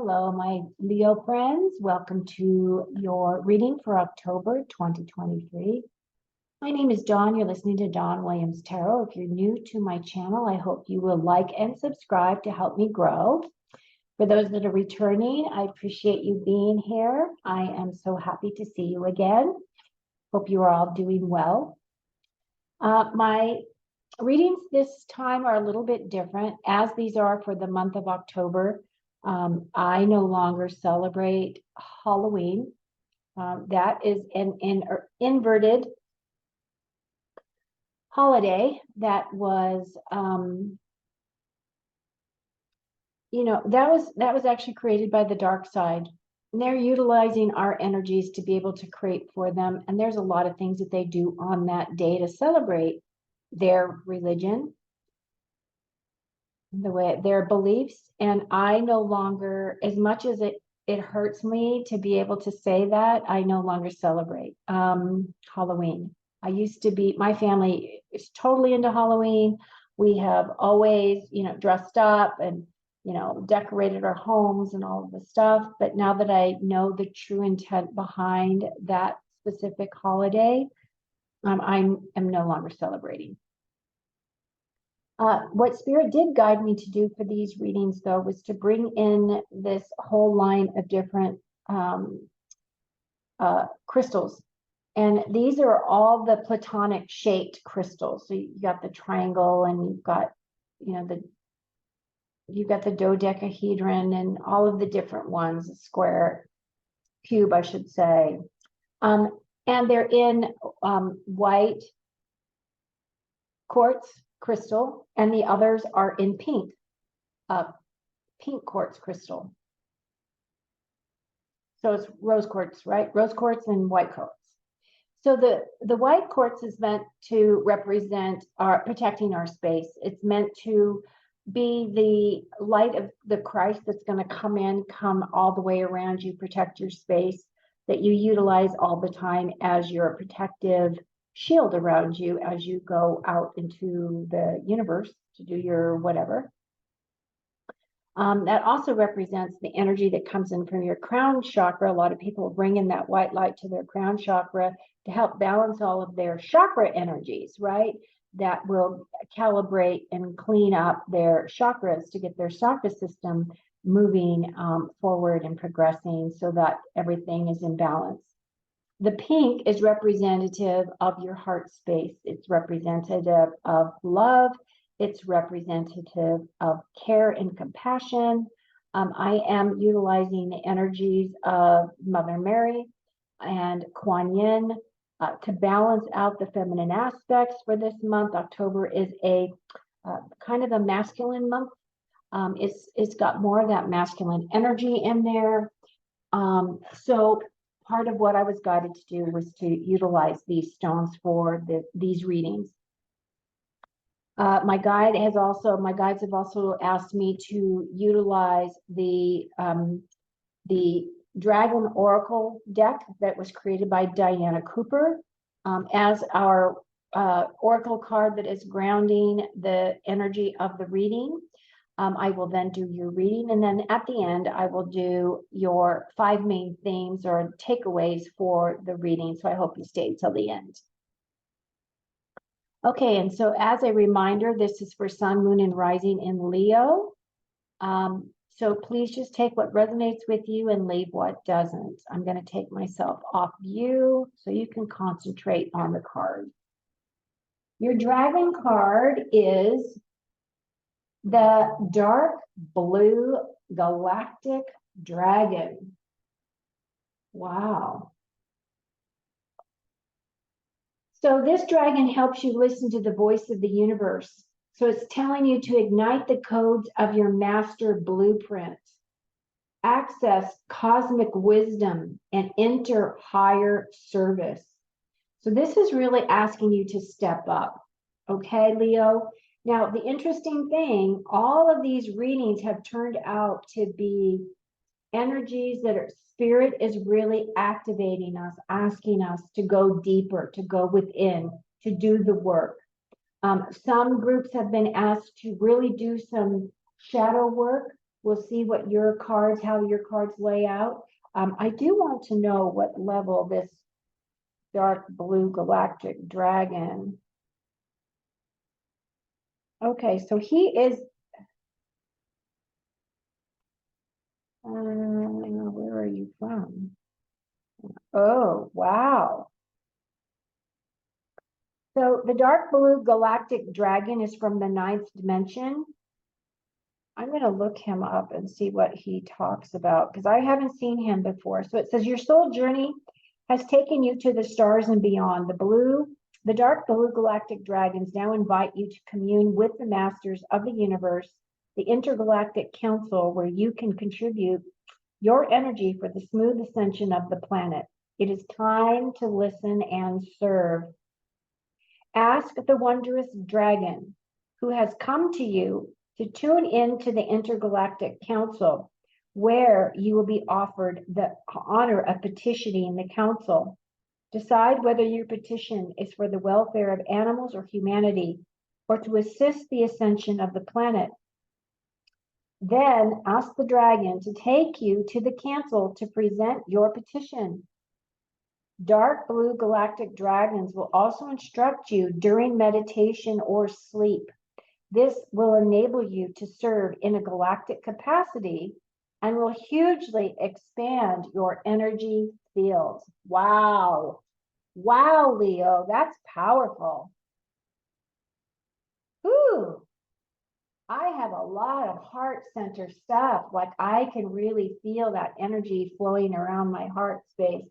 Hello, my Leo friends. Welcome to your reading for October 2023. My name is Dawn. You're listening to Dawn Williams Tarot. If you're new to my channel, I hope you will like and subscribe to help me grow. For those that are returning, I appreciate you being here. I am so happy to see you again. Hope you are all doing well. My readings this time are a little bit different, as these are for the month of October. I no longer celebrate Halloween. That is an inverted holiday that was, that was actually created by the dark side. And they're utilizing our energies to be able to create for them. And there's a lot of things that they do on that day to celebrate their religion, the way their beliefs. And I no longer, as much as it hurts me to be able to say that, I no longer celebrate Halloween. I used to be, my family is totally into Halloween. We have always, dressed up and, decorated our homes and all of the stuff. But now that I know the true intent behind that specific holiday, I am no longer celebrating. What Spirit did guide me to do for these readings, though, was to bring in this whole line of different crystals. And these are all the platonic shaped crystals. So you got the triangle, and you've got, you've got the dodecahedron and all of the different ones, square, cube, I should say. And they're in white quartz crystal, and the others are in pink quartz crystal. So it's rose quartz, right? Rose quartz and white quartz. So the white quartz is meant to represent protecting our space. It's meant to be the light of the Christ that's going to come all the way around you, protect your space, that you utilize all the time as your protective shield around you as you go out into the universe to do your whatever. That also represents the energy that comes in from your crown chakra. A lot of people bring in that white light to their crown chakra to help balance all of their chakra energies, right? That will calibrate and clean up their chakras to get their chakra system moving forward and progressing so that everything is in balance. The pink is representative of your heart space. It's representative of love. It's representative of care and compassion. I am utilizing the energies of Mother Mary and Kuan Yin to balance out the feminine aspects for this month. October is a kind of a masculine month. It's got more of that masculine energy in there. So part of what I was guided to do was to utilize these stones for these readings. My guides have also asked me to utilize the Dragon Oracle deck that was created by Diana Cooper as our oracle card that is grounding the energy of the reading. I will then do your reading, and then at the end, I will do your 5 main themes or takeaways for the reading. So I hope you stay till the end. Okay, and so as a reminder, this is for Sun, Moon, and Rising in Leo. So please just take what resonates with you and leave what doesn't. I'm going to take myself off view so you can concentrate on the card. Your dragon card is the dark blue galactic dragon. Wow. So this dragon helps you listen to the voice of the universe. So it's telling you to ignite the codes of your master blueprint, access cosmic wisdom, and enter higher service. So this is really asking you to step up. Okay, Leo? Now, the interesting thing, all of these readings have turned out to be energies that are Spirit is really activating us, asking us to go deeper, to go within, to do the work. Some groups have been asked to really do some shadow work We'll see what your cards, how your cards lay out. I do want to know what level this dark blue galactic dragon. Okay, so he is, where are you from? Oh, wow. So the dark blue galactic dragon is from the 9th dimension. I'm going to look him up and see what he talks about because I haven't seen him before. So it says your soul journey has taken you to the stars and beyond. The dark blue galactic dragons now invite you to commune with the masters of the universe, the intergalactic council, where you can contribute your energy for the smooth ascension of the planet. It is time to listen and serve. Ask the wondrous dragon who has come to you to tune in to the Intergalactic Council, where you will be offered the honor of petitioning the council. Decide whether your petition is for the welfare of animals or humanity, or to assist the ascension of the planet. Then ask the dragon to take you to the council to present your petition. Dark blue galactic dragons will also instruct you during meditation or sleep. This will enable you to serve in a galactic capacity and will hugely expand your energy field. Wow. Wow, Leo, that's powerful. Ooh, I have a lot of heart center stuff. Like I can really feel that energy flowing around my heart space.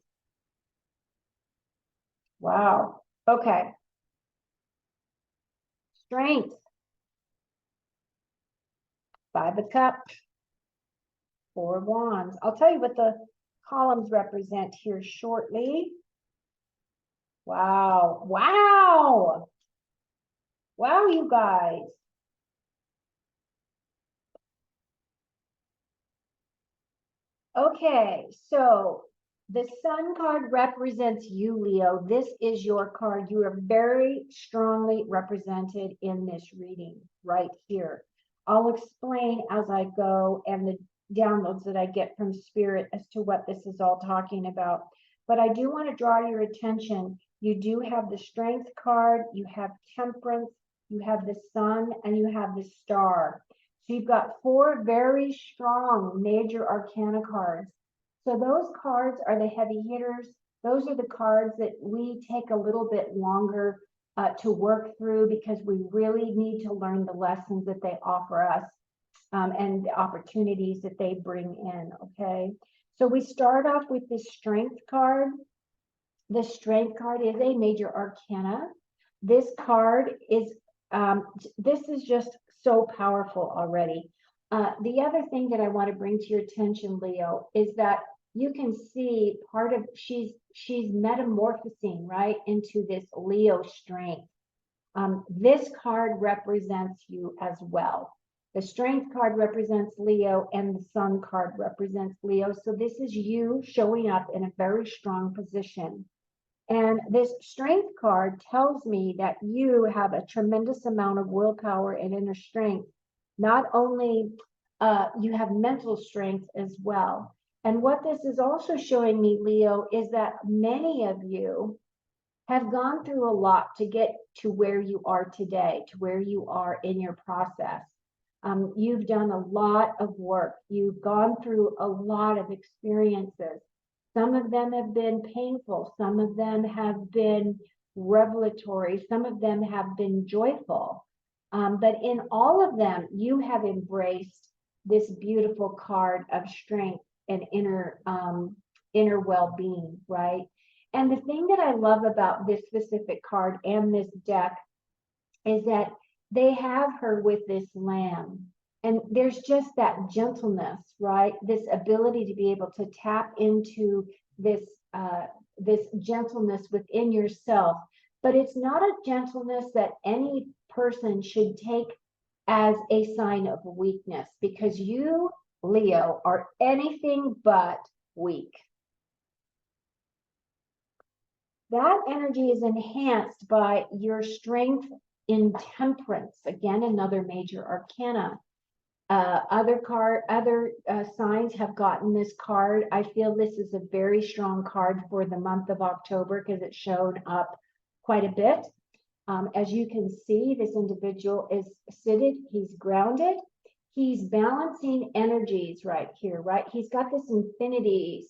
Wow. Okay. Strength. 5 of Cups. 4 of Wands. I'll tell you what the columns represent here shortly. Wow. Wow. Wow, you guys. Okay, so the Sun card represents you, Leo. This is your card. You are very strongly represented in this reading right here. I'll explain as I go and the downloads that I get from Spirit as to what this is all talking about. But I do want to draw your attention. You do have the Strength card, you have Temperance, you have the Sun, and you have the Star. So you've got 4 very strong major arcana cards. So those cards are the heavy hitters. Those are the cards that we take a little bit longer to work through because we really need to learn the lessons that they offer us and the opportunities that they bring in, okay? So we start off with the Strength card. The Strength card is a major arcana. This card is, this is just so powerful already. The other thing that I want to bring to your attention, Leo, is that you can see part of she's metamorphosing right into this Leo strength. This card represents you as well. The Strength card represents Leo and the Sun card represents Leo. So this is you showing up in a very strong position. And this Strength card tells me that you have a tremendous amount of willpower and inner strength. Not only you have mental strength as well. And what this is also showing me, Leo, is that many of you have gone through a lot to get to where you are today, to where you are in your process. You've done a lot of work. You've gone through a lot of experiences. Some of them have been painful. Some of them have been revelatory. Some of them have been joyful. But in all of them, you have embraced this beautiful card of strength and inner well-being, right? And the thing that I love about this specific card and this deck is that they have her with this lamb. And there's just that gentleness, right? This ability to be able to tap into this this gentleness within yourself. But it's not a gentleness that any person should take as a sign of weakness, because you, Leo, are anything but weak. That energy is enhanced by your strength in Temperance, again, another major arcana. Other signs have gotten this card. I feel this is a very strong card for the month of October because it's shown up quite a bit. As you can see, this individual is seated, he's grounded, he's balancing energies right here, right? He's got this infinity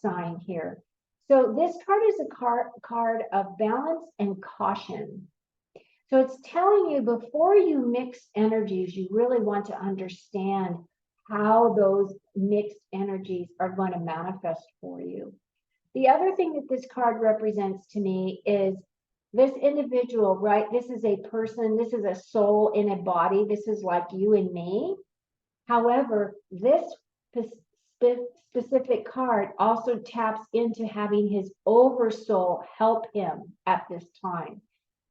sign here. So this card is a card of balance and caution. So it's telling you before you mix energies, you really want to understand how those mixed energies are going to manifest for you. The other thing that this card represents to me is this individual, right? This is a person, this is a soul in a body. This is like you and me. However, this specific card also taps into having his oversoul help him at this time.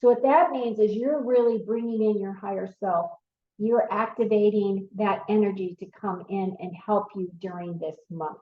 So what that means is you're really bringing in your higher self. You're activating that energy to come in and help you during this month.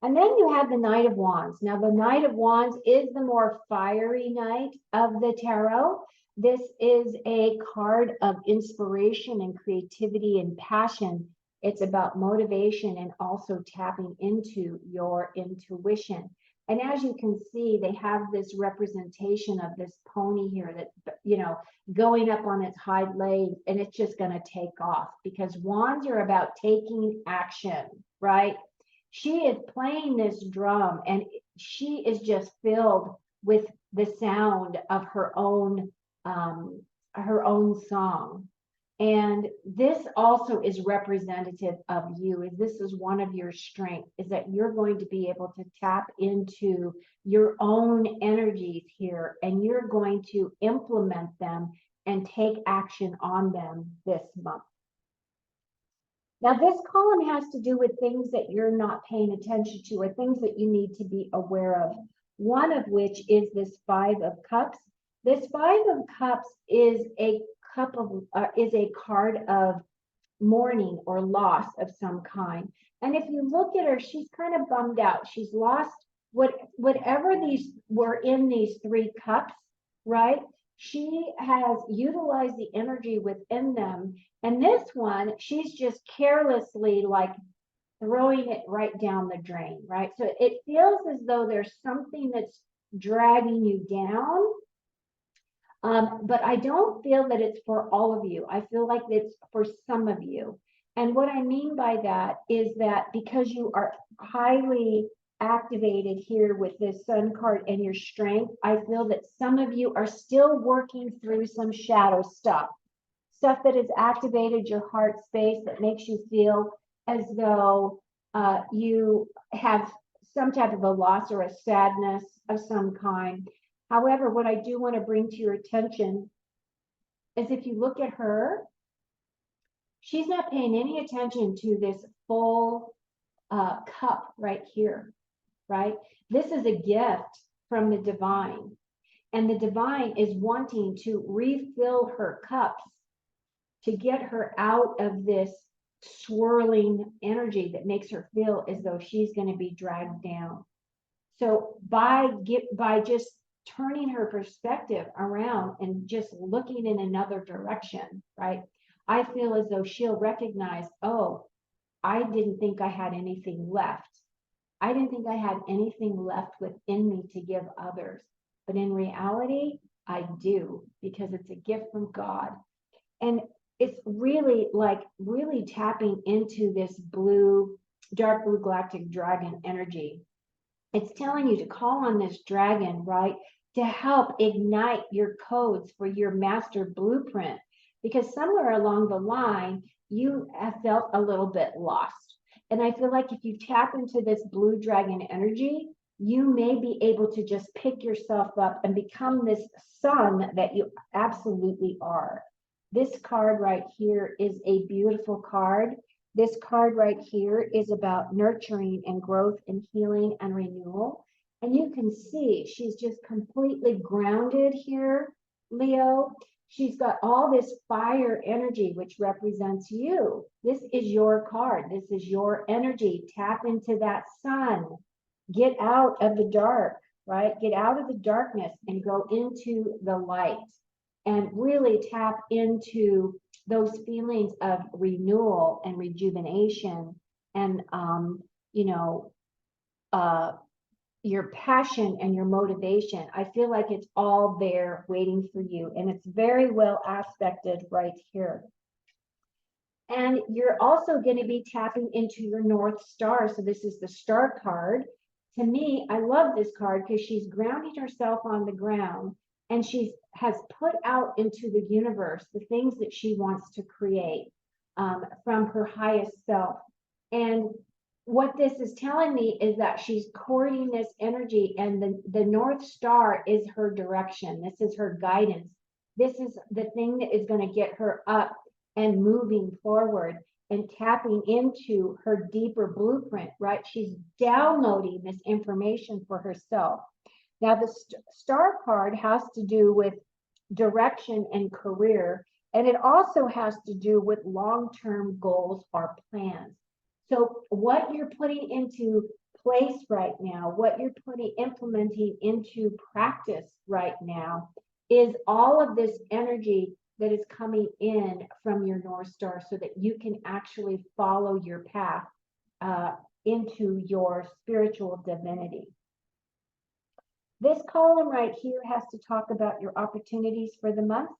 And then you have the Knight of Wands. Now, the Knight of Wands is the more fiery knight of the tarot. This is a card of inspiration and creativity and passion. It's about motivation and also tapping into your intuition. And as you can see, they have this representation of this pony here that, you know, going up on its hind legs, and it's just going to take off because wands are about taking action, right? She is playing this drum and she is just filled with the sound of her own song. And this also is representative of you, is this is one of your strengths, is that you're going to be able to tap into your own energies here, and you're going to implement them and take action on them this month. Now, this column has to do with things that you're not paying attention to, or things that you need to be aware of. One of which is this Five of Cups. This Five of Cups is a card of mourning or loss of some kind. And if you look at her, she's kind of bummed out. She's lost whatever these were in these three cups, right? She has utilized the energy within them. And this one, she's just carelessly like throwing it right down the drain, right? So it feels as though there's something that's dragging you down. But I don't feel that it's for all of you. I feel like it's for some of you. And what I mean by that is that because you are highly activated here with this Sun card and your strength, I feel that some of you are still working through some shadow stuff that has activated your heart space, that makes you feel as though you have some type of a loss or a sadness of some kind. However, what I do want to bring to your attention is if you look at her, she's not paying any attention to this full cup right here, right? This is a gift from the divine, and the divine is wanting to refill her cups to get her out of this swirling energy that makes her feel as though she's going to be dragged down. So by just turning her perspective around and just looking in another direction, right? I feel as though she'll recognize, oh, I didn't think I had anything left. I didn't think I had anything left within me to give others. But in reality, I do, because it's a gift from God. And it's really tapping into this dark blue galactic dragon energy. It's telling you to call on this dragon, right, to help ignite your codes for your master blueprint, because somewhere along the line, you have felt a little bit lost. And I feel like if you tap into this blue dragon energy, you may be able to just pick yourself up and become this sun that you absolutely are. This card right here is a beautiful card. This card right here is about nurturing and growth and healing and renewal. And you can see she's just completely grounded here, Leo. She's got all this fire energy, which represents you. This is your card. This is your energy. Tap into that sun. Get out of the dark, right? Get out of the darkness and go into the light. and really tap into those feelings of renewal and rejuvenation and, you know, uh, your passion and your motivation. I feel like it's all there waiting for you, and it's very well aspected right here. And you're also going to be tapping into your North Star. So this is the Star card. To me, I love this card because she's grounding herself on the ground, and she has put out into the universe the things that she wants to create from her highest self. And what this is telling me is that she's courting this energy, and the North Star is her direction. This is her guidance. This is the thing that is going to get her up and moving forward and tapping into her deeper blueprint, right? She's downloading this information for herself. Now, the Star card has to do with direction and career, and it also has to do with long-term goals or plans. So what you're putting into place right now, what you're implementing into practice right now is all of this energy that is coming in from your North Star so that you can actually follow your path into your spiritual divinity. This column right here has to talk about your opportunities for the month.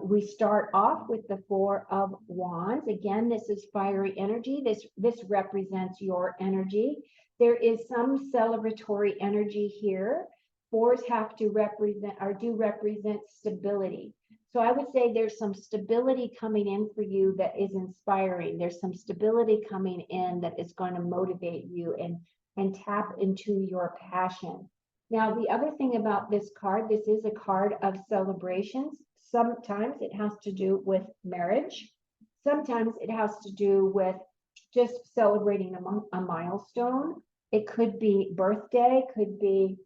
We start off with the Four of Wands. Again, this is fiery energy. This represents your energy. There is some celebratory energy here. Fours have to represent or do represent stability. So I would say there's some stability coming in for you that is inspiring. There's some stability coming in that is going to motivate you and tap into your passion. Now, the other thing about this card, this is a card of celebrations. Sometimes it has to do with marriage. Sometimes it has to do with just celebrating a milestone. It could be birthday, could be,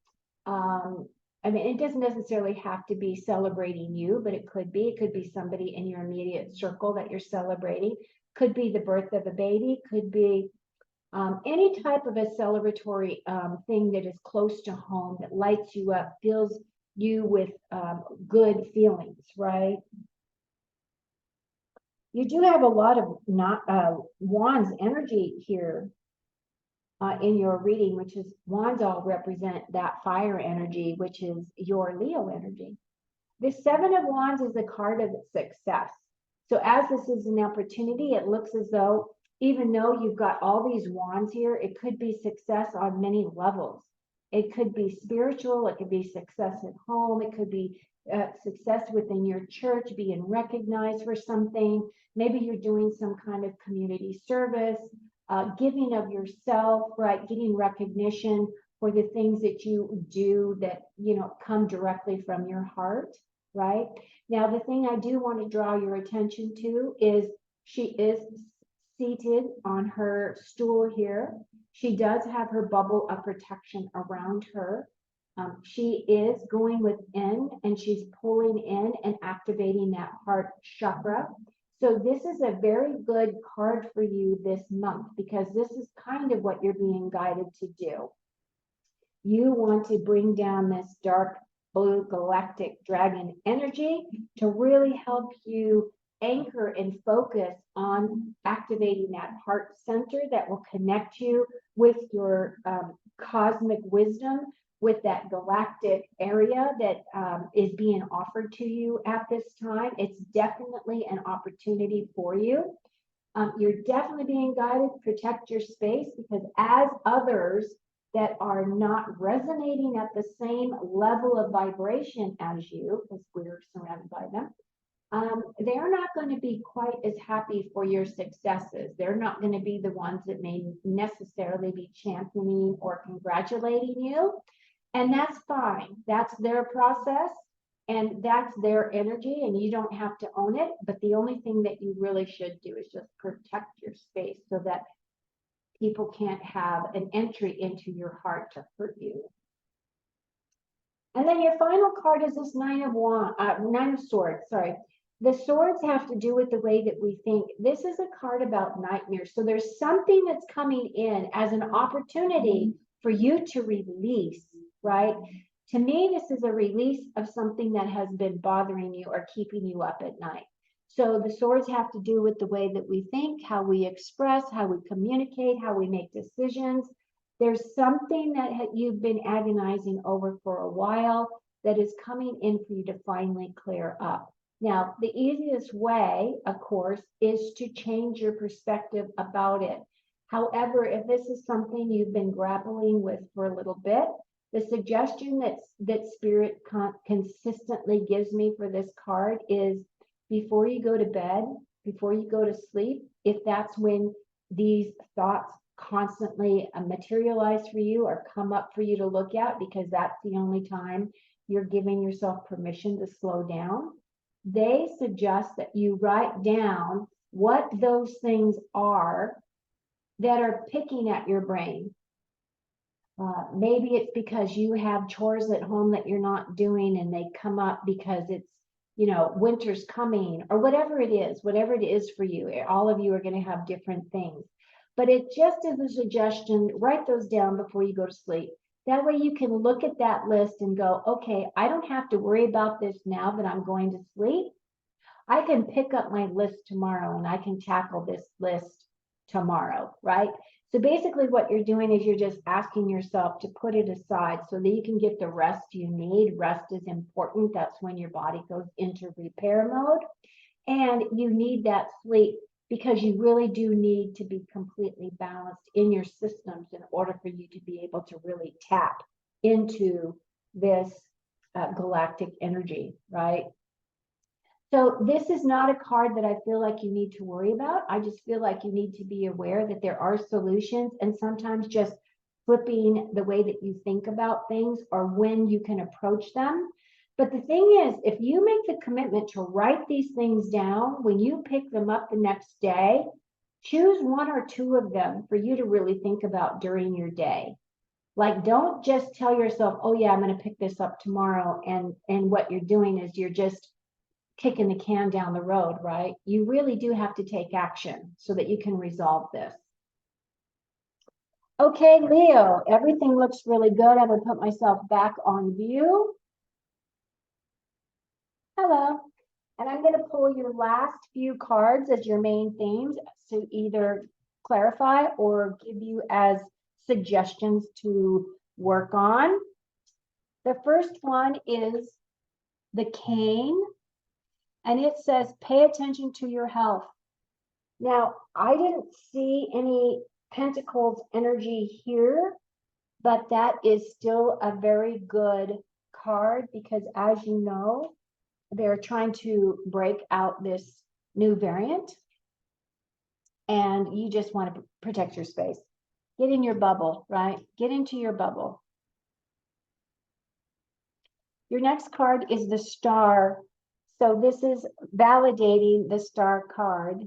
I mean, it doesn't necessarily have to be celebrating you, but it could be somebody in your immediate circle that you're celebrating. Could be the birth of a baby, could be any type of a celebratory thing that is close to home, that lights you up, fills you with good feelings, right? You do have a lot of Wands energy here in your reading, which is Wands all represent that fire energy, which is your Leo energy. The Seven of Wands is a card of success. So as this is an opportunity, it looks as though even though you've got all these wands here, it could be success on many levels. It could be spiritual, it could be success at home, it could be success within your church, being recognized for something. Maybe you're doing some kind of community service, giving of yourself, right? Getting recognition for the things that you do that, you know, come directly from your heart, right? Now, the thing I do want to draw your attention to is she is seated on her stool here. She does have her bubble of protection around her. She is going within and she's pulling in and activating that heart chakra. So this is a very good card for you this month because this is kind of what you're being guided to do. You want to bring down this dark blue galactic dragon energy to really help you anchor and focus on activating that heart center that will connect you with your cosmic wisdom, with that galactic area that is being offered to you at this time. It's definitely an opportunity for you. You're definitely being guided. Protect your space because as others that are not resonating at the same level of vibration as you, because we're surrounded by them, they're not going to be quite as happy for your successes. They're not going to be the ones that may necessarily be championing or congratulating you. And that's fine. That's their process and that's their energy, and you don't have to own it. But the only thing that you really should do is just protect your space so that people can't have an entry into your heart to hurt you. And then your final card is this Nine of Swords, sorry. The swords have to do with the way that we think. This is a card about nightmares. So there's something that's coming in as an opportunity for you to release, right? To me, this is a release of something that has been bothering you or keeping you up at night. So the swords have to do with the way that we think, how we express, how we communicate, how we make decisions. There's something that you've been agonizing over for a while that is coming in for you to finally clear up. Now, the easiest way, of course, is to change your perspective about it. However, if this is something you've been grappling with for a little bit, the suggestion that Spirit consistently gives me for this card is before you go to bed, before you go to sleep, if that's when these thoughts constantly materialize for you or come up for you to look at, because that's the only time you're giving yourself permission to slow down, they suggest that you write down what those things are that are picking at your brain. Maybe it's because you have chores at home that you're not doing and they come up because it's, winter's coming or whatever it is for you. All of you are going to have different things. But it just is a suggestion, write those down before you go to sleep. That way you can look at that list and go, okay, I don't have to worry about this now that I'm going to sleep. I can pick up my list tomorrow and I can tackle this list tomorrow, right? So basically what you're doing is you're just asking yourself to put it aside so that you can get the rest you need. Rest is important. That's when your body goes into repair mode. And you need that sleep because you really do need to be completely balanced in your systems in order for you to be able to really tap into this galactic energy, right? So this is not a card that I feel like you need to worry about. I just feel like you need to be aware that there are solutions, and sometimes just flipping the way that you think about things or when you can approach them. But the thing is, if you make the commitment to write these things down, when you pick them up the next day, choose one or two of them for you to really think about during your day. Like, don't just tell yourself, oh yeah, I'm going to pick this up tomorrow. And what you're doing is you're just kicking the can down the road, right? You really do have to take action so that you can resolve this. Okay, Leo, everything looks really good. I'm going to put myself back on view. Hello. And I'm going to pull your last few cards as your main themes to either clarify or give you as suggestions to work on. The first one is the cane. And it says, pay attention to your health. Now, I didn't see any Pentacles energy here, but that is still a very good card because, as you know, they're trying to break out this new variant. And you just want to protect your space. Get in your bubble, right? Get into your bubble. Your next card is the Star. So this is validating the Star card,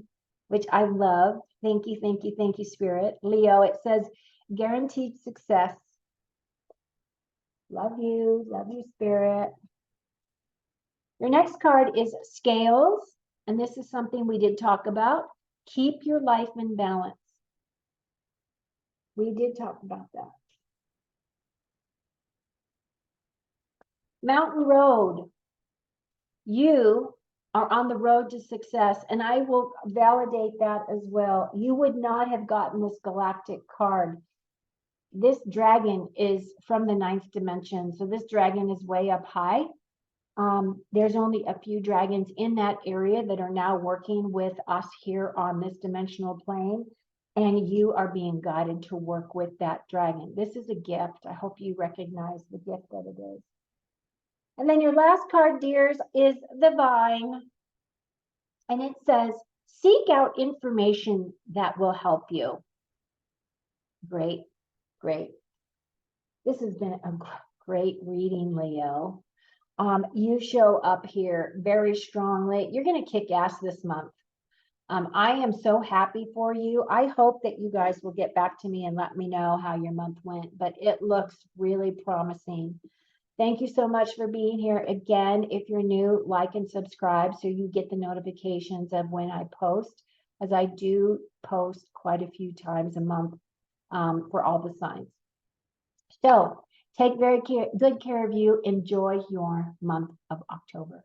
which I love. Thank you, thank you, thank you, Spirit. Leo, it says guaranteed success. Love you, Spirit. Your next card is Scales, and this is something we did talk about. Keep your life in balance. We did talk about that. Mountain Road. You are on the road to success, and I will validate that as well. You would not have gotten this galactic card. This dragon is from the 9th dimension, so this dragon is way up high. There's only a few dragons in that area that are now working with us here on this dimensional plane, and you are being guided to work with that dragon. This is a gift. I hope you recognize the gift that it is. And then your last card, dears, is the Vine. And it says, seek out information that will help you. Great, great. This has been a great reading, Leo. You show up here very strongly. You're going to kick ass this month. I am so happy for you. I hope that you guys will get back to me and let me know how your month went, but it looks really promising. Thank you so much for being here. Again, if you're new, like and subscribe so you get the notifications of when I post, as I do post quite a few times a month for all the signs. So Take very good care of you. Enjoy your month of October.